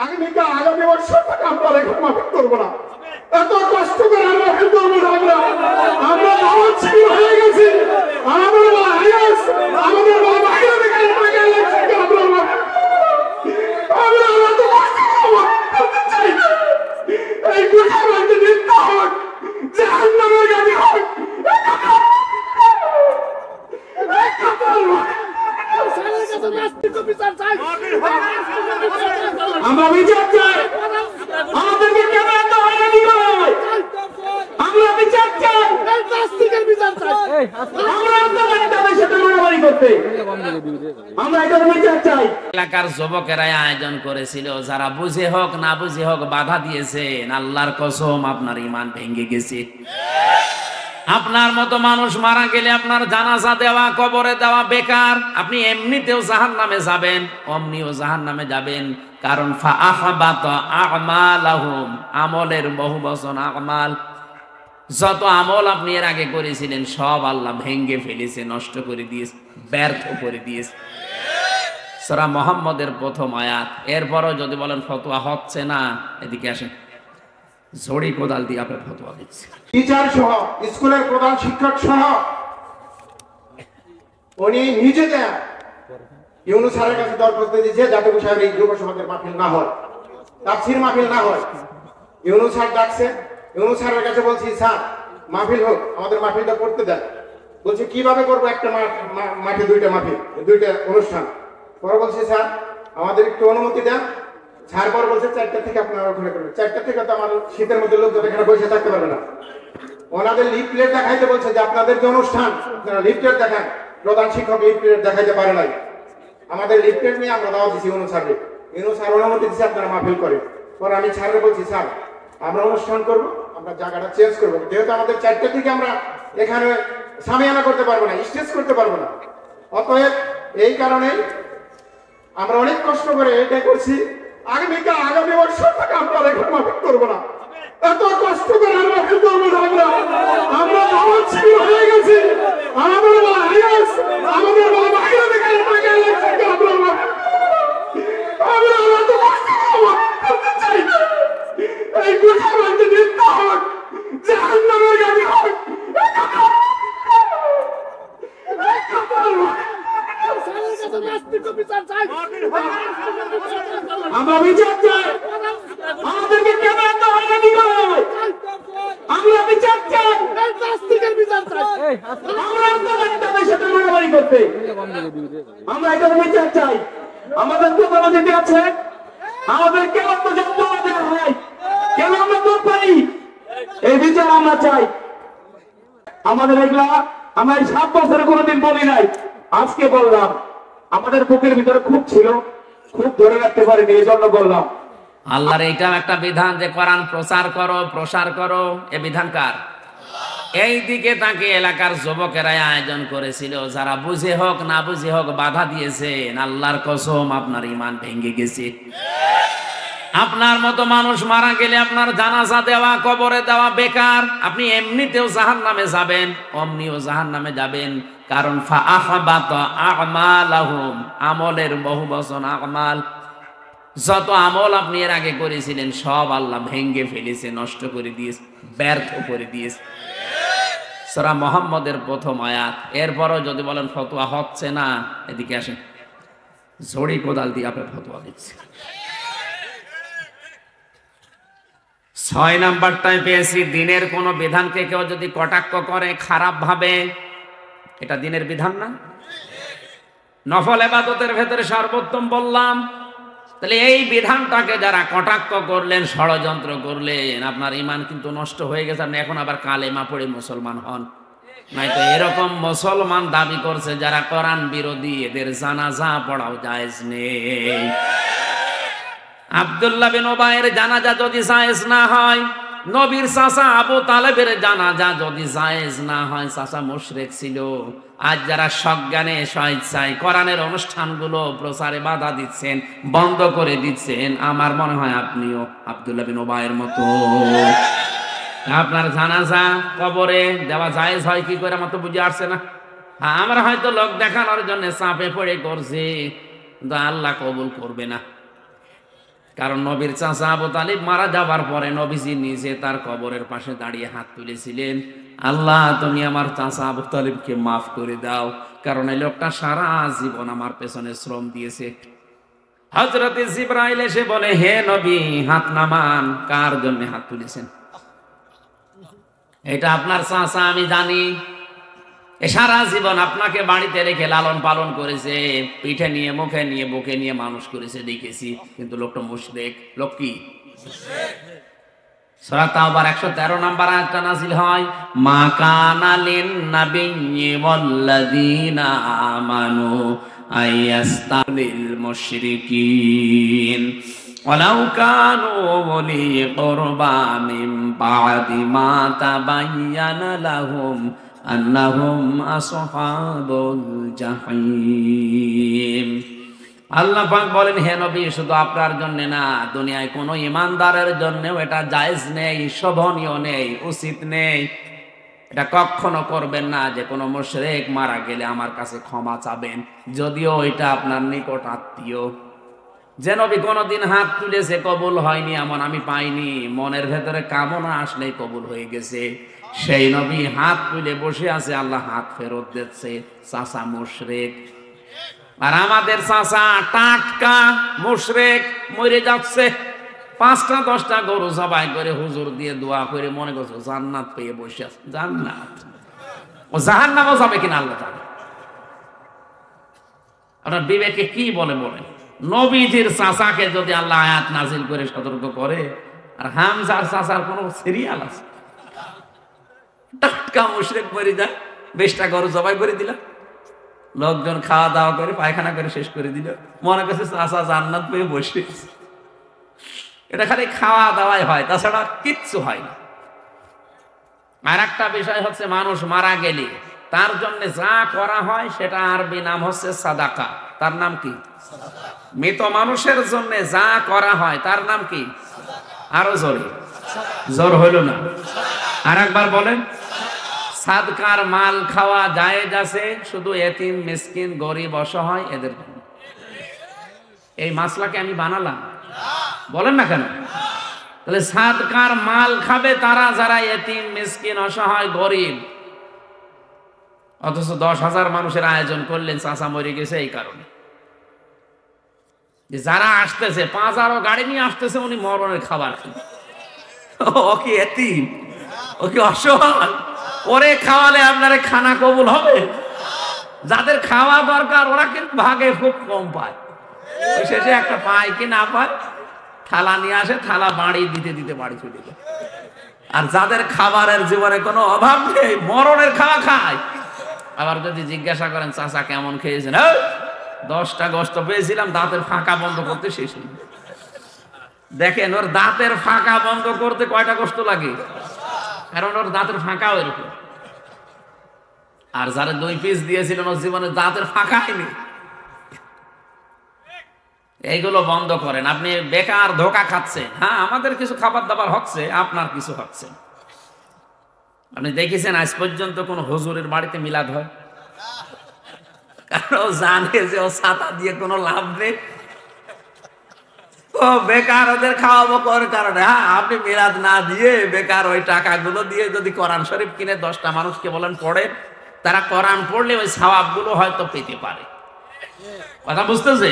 আগামী বছর থেকে আমরা লেখা মাফিক করবো না। এত কষ্ট করে আমরা মাফিক করবো না। আমরা নামাজ শিবির হয়ে গেছি। আমাদের বাইরে থেকে আমরা এত কষ্ট করতে চাই না। এই গুজরাটে নিন্দা হোক, জাহান্নামের গাড়ি হোক, আমরা বিচার চাই। আমাদেরকে কেন এত হয়রানি করে? আমরা বিচার চাই। আমরা তাদের সাথে মারামারি করতে, আমরা এটা বিচার চাই। এলাকার যুবকেরাই আয়োজন করেছিল, যারা বুঝে হোক না বুঝে হোক বাধা দিয়েছেন। আল্লাহর কসম আপনার ঈমান ভেঙে গেছে। আপনার মতো মানুষ মারা গেলে আপনার জানাজা দেওয়া, কবরে দেওয়া বেকার। আপনি এমনিতেও জাহান্নামে যাবেন, অমনিও জাহান্নামে যাবেন। কারণ ফাআহবাতা আমালাহুম, আমলের বহু বচন আমাল। যত আমল আপনি এর আগে করেছিলেন সব আল্লাহ ভেঙে ফেলেছে, নষ্ট করে দিয়েছে, ব্যর্থ করে দিয়েছে। সূরা মুহাম্মদের প্রথম আয়াত। এরপরও যদি বলেন ফতোয়া হচ্ছে না, এদিকে আসেন, ঝড়ি কোদাল দিয়ে আপনি ফতোয়া দিচ্ছে। টিচার সহ, স্কুলের প্রধান শিক্ষক সহ উনি নিজে দেন ইউনূস স্যারের কাছে দরখাস্ত দিয়েছে যাতে সাহেবের এই যুব সমাজের মাহফিল না হয়, তাফসীর মাহফিল না হয়। ইউনূস স্যার ডাকছে, ইউনূস স্যারের কাছে বলছি স্যার মাহফিল হোক, আমাদের মাহফিলটা করতে দেন। বলছে কিভাবে করবো, একটা মাঠে দুইটা মাহফিল, দুইটা অনুষ্ঠান। পরে বলছে স্যার আমাদের একটু অনুমতি দেন। স্যার পর বলছে 4টা থেকে আপনারা ওখানে করবেন। 4টা থেকে তো আমার শীতের মধ্যে লোকজন এখানে বসে থাকতে পারবে না। ওনাদের লিফলেট দেখাইতে বলছে যে আপনাদের যে অনুষ্ঠান লিফলেট দেখান। প্রধান শিক্ষক লিফলেট দেখাইতে পারে নাই। আমাদের লিফলেট নিয়ে আমরা দাওয়া দিচ্ছি ইউনূস স্যারকে। ইউনূস স্যার অনুমতি দিচ্ছে আপনারা মাহফিল করেন। পরে আমি স্যারকে বলছি স্যার আমরা অনুষ্ঠান করবো, আমরা জায়গাটা চেঞ্জ করবো, যেহেতু আমাদের 4টা থেকে আমরা এখানে সামিয়ানা করতে পারবো না, স্টেজ করতে পারবো না। অতএব এই কারণে আমরা অনেক কষ্ট করে এটা করছি। আগামী বছর থেকে আমরা লেখা মাফিক করবো না। এত কষ্ট করে আমরা মাফিক করবো না। আমরা নামাজ শিবির হয়ে গেছি। আমাদের বাইরে থেকে আমরা এত কষ্ট করতে চাই না। এই গুজরাটে নিন্দা হোক, জাহান্নামের গাড়ি হোক, আমরা বিচার চাই। আমাদেরকে কেন এত হয়রানি করে? আমরা বিচার চাই। আমরা তাদের সাথে মারামারি করতে, আমরা এটা বিচার চাই। আমাদের তো দিতে আছে, আমাদের কেন যন্ত্রণা দেওয়া হয়, কেন আমরা দূর পাই, এই বিচার আমরা চাই। আমাদের এগুলা আমরা এই 7 বছরে কোনোদিন বলি নাই, আজকে বললাম। আমাদের বুকের ভিতরে খুব ছিল, খুব ধরে রাখতে পারিনি, এই জন্য বললাম। আল্লাহর এইটাও একটা বিধান যে কোরআন প্রচার করো, প্রসার করো। এ বিধান কার? এই দিকে তাকে এলাকার যুবকেরাই আয়োজন করেছিল, যারা বুঝে হোক না বুঝে হোক বাধা দিয়েছেন। আল্লাহর কসম আপনার ঈমান ভেঙে গেছে। আপনার মতো মানুষ মারা গেলে আপনার জানাজা দেওয়া, কবরে দেওয়া বেকার। আপনি এমনিতেও জাহান্নামে যাবেন, অমনিও জাহান্নামে যাবেন। কারণ ফাআহবাতা আমালাহুম, আমলের বহু বচন আমাল। যত আমল আপনি এর আগে করেছিলেন সব আল্লাহ ভেঙে ফেলেছে, নষ্ট করে দিয়েছে, ব্যর্থ করে দিয়েছে। সূরা মুহাম্মদের প্রথম আয়াত। এরপরও যদি বলেন ফতোয়া হচ্ছে না, এদিকে আসেন, ঝড়ি কোদাল দিয়ে আপনি ফতোয়া দিচ্ছে। 6 নাম্বারটায় পেয়েছি, দিনের কোন বিধানকে কেউ যদি কটাক্ষ করে খারাপ ভাবে, এটা দিনের বিধান না? নফল ইবাদতের ভেতরে সর্বোত্তম বললাম। তাহলে এই বিধানটাকে যারা কটাক্ষ করলেন, ষড়যন্ত্র করলেন, আপনার ঈমান কিন্তু নষ্ট হয়ে গেছে। আপনি এখন আবার কালেমা পড়ে মুসলমান হন, নয়তো এরকম মুসলমান দাবি করছে যারা কোরআন বিরোধী, এদের জানাজা পড়াও জায়েজ নেই। আব্দুল্লাহ বিন উবাইয়ের জানাজা যদি জায়েজ না হয়, নবীর চাচা আবু তালেবের জানাজা যদি জায়েজ না হয়, চাচা মুশরিক ছিল। আজ যারা সজ্ঞানে স্বেচ্ছায় কোরআনের অনুষ্ঠানগুলো প্রচারে বাধা দিচ্ছেন, বন্ধ করে দিচ্ছেন, আমার মনে হয় আপনিও আব্দুল্লাহ বিন উবাইয়ের মতো। আপনার জানাজা কবরে দেওয়া জায়েজ হয় কি করে, আমার তো বুঝে আসছে না। আমরা হয়তো লোক দেখানোর জন্য চাপে পড়ে করছি, কিন্তু আল্লাহ কবুল করবে না। কারণ নবীর চাচা আবু তালিব মারা যাবার পরে নবীজি নিজে তার কবরের পাশে দাঁড়িয়ে হাত তুলেছিলেন, আল্লাহ তুমি আমার চাচা আবু তালিবকে মাফ করে দাও, কারণ এই লোকটা সারা জীবন আমার পেছনে শ্রম দিয়েছে। হযরত জিবরাইল এসে বলে, হে নবী হাত নামান। কার জন্য হাত তুলেছেন? এটা আপনার চাচা, আমি জানি। এ সারা জীবন আপনাকে বাড়িতে রেখে লালন পালন করেছে, পিঠে নিয়ে মুখে নিয়ে বুকে নিয়ে মানুষ করেছে, দেখেছি। কিন্তু লোকটা মুশরিক। লোক কি? সূরা তাওবার 113 নম্বর আয়াতটা নাযিল হয়, মা কানা লিন নাবিয়্যি ওয়াল্লাযীনা আমানু আইয়াস্তালিল মুশরিকিন ওয়ালাউ কানু উলি কুরবা মিন বা'দি মা তাবায়্যানা লাহুম আন্নাহুম আসহাবুল জাহিম। আল্লাহ পাক বলেন, হে নবী শুধু আপনার জন্য না, দুনিয়ায় কোনো ইমানদারের জন্যও এটা জায়েজ নেই, শোভনীয় নেই, উচিত নেই। এটা কখনো করবেন না যে কোনো মুশরিক মারা গেলে আমার কাছে ক্ষমা চাবেন, যদিও এটা আপনার নিকট আত্মীয়। যে নবী কোনোদিন হাত তুলেছে কবুল হয়নি এমন আমি পাইনি, মনের ভেতরে কামনা আসলেই কবুল হয়ে গেছে। সেই নবী হাত তুলে বসে আছে, আল্লাহ হাত ফেরত দিচ্ছে। চাচা মুশরিক, আর আমাদের চাচা টাটকা মুশরিক, মরে যাচ্ছে। 5টা 10টা গরু জবাই করে হুজুর দিয়ে দোয়া করে মনে করছে জান্নাত পেয়ে বসে আছে। জান্নাত, ও জাহান্নামও যাবে কিনা আল্লাহ জানে। আপনার বিবেকে কি বলে বলেন? নবীজির চাচাকে যদি আল্লাহ আয়াত নাজিল করে সতর্ক করে, আর হামজার চাচার কোনো সিরিয়াল আছে? টাটকা মুশরিক মরে যায়, 20টা গরু জবাই করে দিলা, লোকজন খাওয়া দাওয়া করে পায়খানা করে শেষ করে দিল, মনে করছে চাচা জান্নাত পেয়ে বসে। এটা খালি খাওয়া দাওয়াই হয়, তাছাড়া কিচ্ছু হয় না। আর একটা বিষয় হচ্ছে, মানুষ মারা গেলে তার জন্য যা করা হয় সেটা আরবি নাম হচ্ছে সাদাকা। তার নাম কি? মৃত মানুষের জন্য যা করা হয় তার নাম কি? আরো জোরে, জোর হইল না, আর একবার বলেন। সাদকার মাল খাওয়া জায়েজ আছে, শুধু এতিম মিসকিন গরিব অসহায় এদের জন্য। এই মাসলাকে আমি বানালাম, বলেন না কেন? তাহলে সাদকার মাল খাবে তারা যারা এতিম মিসকিন অসহায় গরিব। অথচ 10,000 মানুষের আয়োজন করলেন, চাচা মরে গেছে এই কারণে। যারা আসতেছে 5,000 গাড়ি নিয়ে আসতেছে, উনি মরণের খাবার খান। ও কি এতিম? ও কি অসহায়? ওরে খাওয়ালে আপনার খানা কবুল হবে? যাদের খাওয়া দরকার ওরা কিন্তু ভাগে খুব কম পায়, শেষে একটা পায় কি না পায়, থালা নিয়ে আসে, থালা বাড়ি দিতে দিতে বাড়ি চলে যায়। আর যাদের খাবারের জীবনে কোনো অভাব নেই, মরণের খাওয়া খায়। আবার যদি জিজ্ঞাসা করেন চাচা কেমন খেয়েছেন, 10টা গোশত পেয়েছিলাম, দাঁতের ফাঁকা বন্ধ করতে শেষ হল। দেখেন ওর দাঁতের ফাঁকা বন্ধ করতে কয়টা গোশত লাগে, কারণ ওর দাঁতের ফাঁকা এরকম। আর যারা 2 পিস দিয়েছিলেন ওর জীবনে দাঁতের ফাঁকা হয়নি। এইগুলো বন্ধ করেন, আপনি বেকার ধোকা খাচ্ছেন। হ্যাঁ, আমাদের কিছু খাবার দাবার হচ্ছে, আপনার কিছু হচ্ছে। আপনি দেখেছেন আজ পর্যন্ত কোন হুজুরের বাড়িতে মিলাদ হয়? কারণ ও জানে যে ও ছাতা দিয়ে কোনো লাভ নেই, ও বেকার ওদের খাওয়াবো কোন কারণে। হ্যাঁ, আপনি মিলাদ না দিয়ে বেকার ওই টাকাগুলো দিয়ে যদি কোরআন শরীফ কিনে 10টা মানুষকে বলেন পড়ে, তারা কোরআন পড়লে ওই সওয়াবগুলো হয়তো পেতে পারে। কথা বুঝতেছে?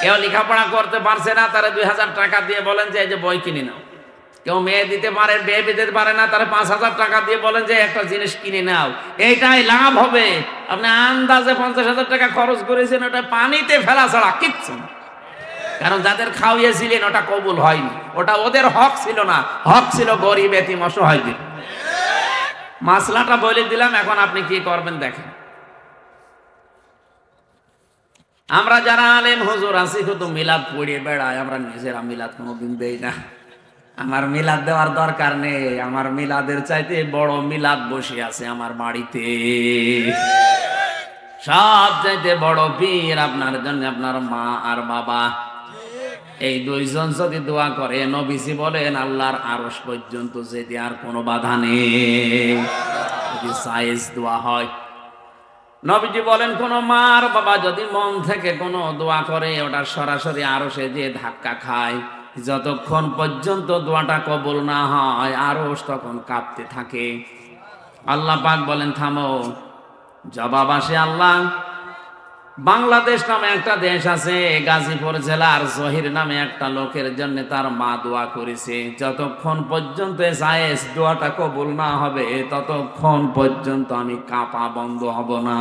কেউ লেখাপড়া করতে পারছে না, তারা 2,000 টাকা দিয়ে বলেন যে এই যে বই কিনে নাও। কেউ মেয়ে দিতে পারে, বিয়ে দিতে পারে না, তারা 5,000 টাকা দিয়ে বলেন যে একটা জিনিস কিনে নাও, এইটাই লাভ হবে। আপনি আন্দাজে 50,000 টাকা খরচ করেছেন, ওটা পানিতে ফেলা ছাড়া কিচ্ছু না। কারণ যাদের খাওয়িয়েছিলেন ওটা কবুল হয়নি, ওটা ওদের হক ছিল না, হক ছিল গরিব এতিম অসহায়দের। মাসলাটা বলে দিলাম, এখন আপনি কি করবেন দেখেন। আমরা যারা আলেম হুজুর আছি শুধু মিলাদ পড়িয়ে বেড়াই, আমরা নিজেরা মিলাদ কোনোদিন দেই না। আমার মিলাদ দেওয়ার দরকার নেই, আমার মিলাদের চাইতে বড় মিলাদ বসে আছে আমার বাড়িতে। সব চাইতে বড় পীর আপনার জন্য আপনার মা আর বাবা। এই 2 জন যদি দোয়া করে, নবীজি বলেন আল্লাহর আরশ পর্যন্ত যেতে আর কোনো বাধা নেই, যদি সাইজ দোয়া হয়। নবীজি বলেন কোন মার বাবা যদি মন থেকে কোনো দোয়া করে ওটা সরাসরি আরশে যে ধাক্কা খায়, যতক্ষণ পর্যন্ত দোয়াটা কবুল না হয় আরশ তখন কাঁপতে থাকে। আল্লাহ পাক বলেন থামো, জবাব আসে আল্লাহ, বাংলাদেশ নামে একটা দেশ আছে, গাজীপুর জেলার জহির নামে একটা লোকের জন্য তার মা দোয়া করেছে, যতক্ষণ পর্যন্ত জায়েজ দোয়াটা কবুল না হবে ততক্ষণ পর্যন্ত আমি কাঁপা বন্ধ হব না।